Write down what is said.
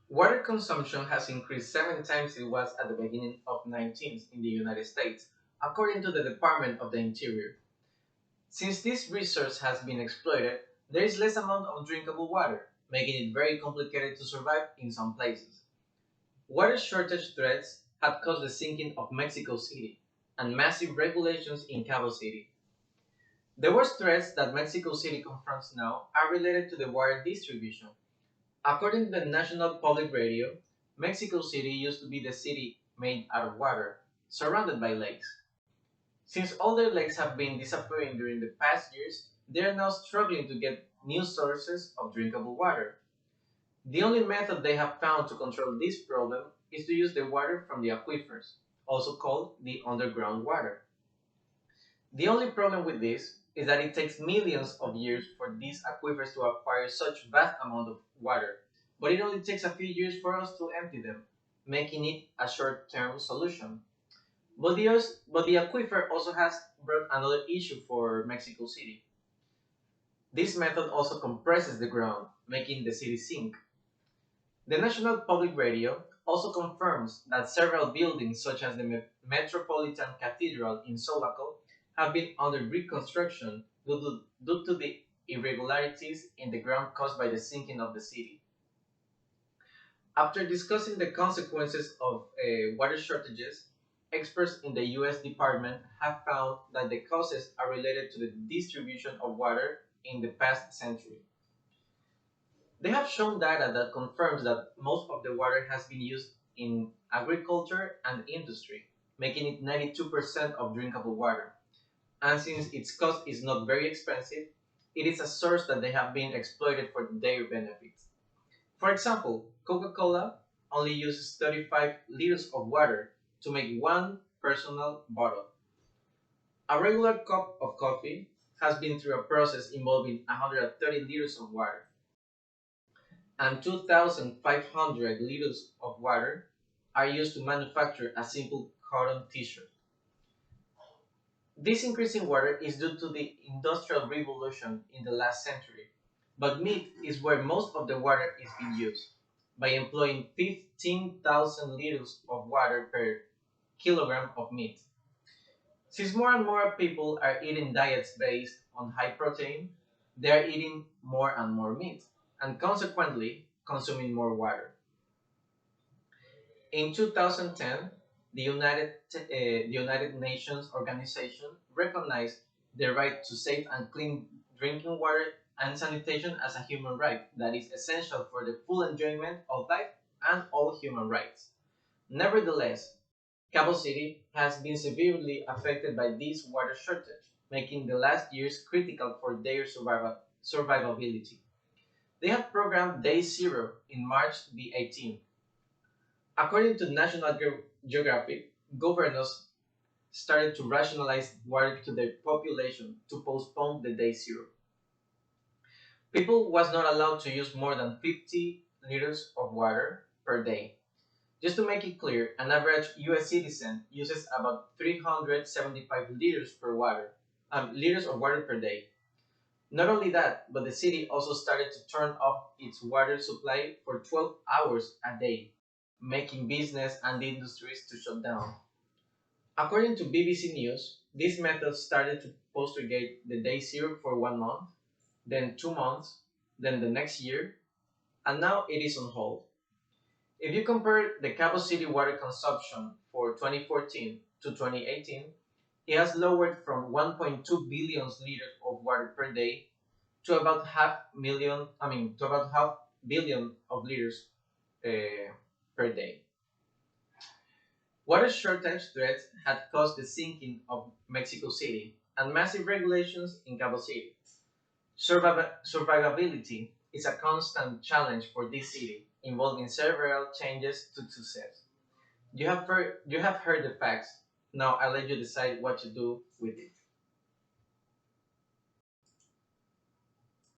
Water consumption has increased 7 times it was at the beginning of 19th in the United States, according to the Department of the Interior. Since this resource has been exploited, there is less amount of drinkable water, making it very complicated to survive in some places. Water shortage threats had caused the sinking of Mexico City and massive regulations in Cabo City. The worst threats that Mexico City confronts now are related to the water distribution. According to the National Public Radio, Mexico City used to be the city made out of water, surrounded by lakes. Since all their lakes have been disappearing during the past years, they are now struggling to get new sources of drinkable water. The only method they have found to control this problem is to use the water from the aquifers, also called the underground water. The only problem with this is that it takes millions of years for these aquifers to acquire such vast amount of water, but it only takes a few years for us to empty them, making it a short-term solution. But the aquifer also has brought another issue for Mexico City. This method also compresses the ground, making the city sink. The National Public Radio also confirms that several buildings, such as the Metropolitan Cathedral in Sulaco, have been under reconstruction due to the irregularities in the ground caused by the sinking of the city. After discussing the consequences of water shortages, experts in the US Department have found that the causes are related to the distribution of water in the past century. They have shown data that confirms that most of the water has been used in agriculture and industry, making it 92% of drinkable water. And since its cost is not very expensive, it is a source that they have been exploited for their benefits. For example, Coca-Cola only uses 35 liters of water to make one personal bottle. A regular cup of coffee has been through a process involving 130 liters of water, and 2,500 liters of water are used to manufacture a simple cotton t-shirt. This increase in water is due to the Industrial Revolution in the last century, but meat is where most of the water is being used, by employing 15,000 liters of water per kilogram of meat. Since more and more people are eating diets based on high protein, they are eating more and more meat, and consequently consuming more water. In 2010, the United Nations organization recognized the right to safe and clean drinking water and sanitation as a human right that is essential for the full enjoyment of life and all human rights. Nevertheless, Cabo City has been severely affected by this water shortage, making the last years critical for their survivability. They have programmed Day Zero in March the 18th. According to National Geographic, governors started to rationalize water to their population to postpone the Day Zero. People was not allowed to use more than 50 liters of water per day. Just to make it clear, an average US citizen uses about 375 liters of water per day. Not only that, but the city also started to turn off its water supply for 12 hours a day, making business and industries to shut down. According to BBC News, this method started to postergate the Day Zero for 1 month, then 2 months, then the next year, and now it is on hold. If you compare the Cabo City water consumption for 2014 to 2018, it has lowered from 1.2 billion liters of water per day to about half billion of liters per day. Water shortage threats had caused the sinking of Mexico City and massive regulations in Cabo City. Survivability is a constant challenge for this city, involving several changes to success. You have heard the facts. Now I'll let you decide what to do with it.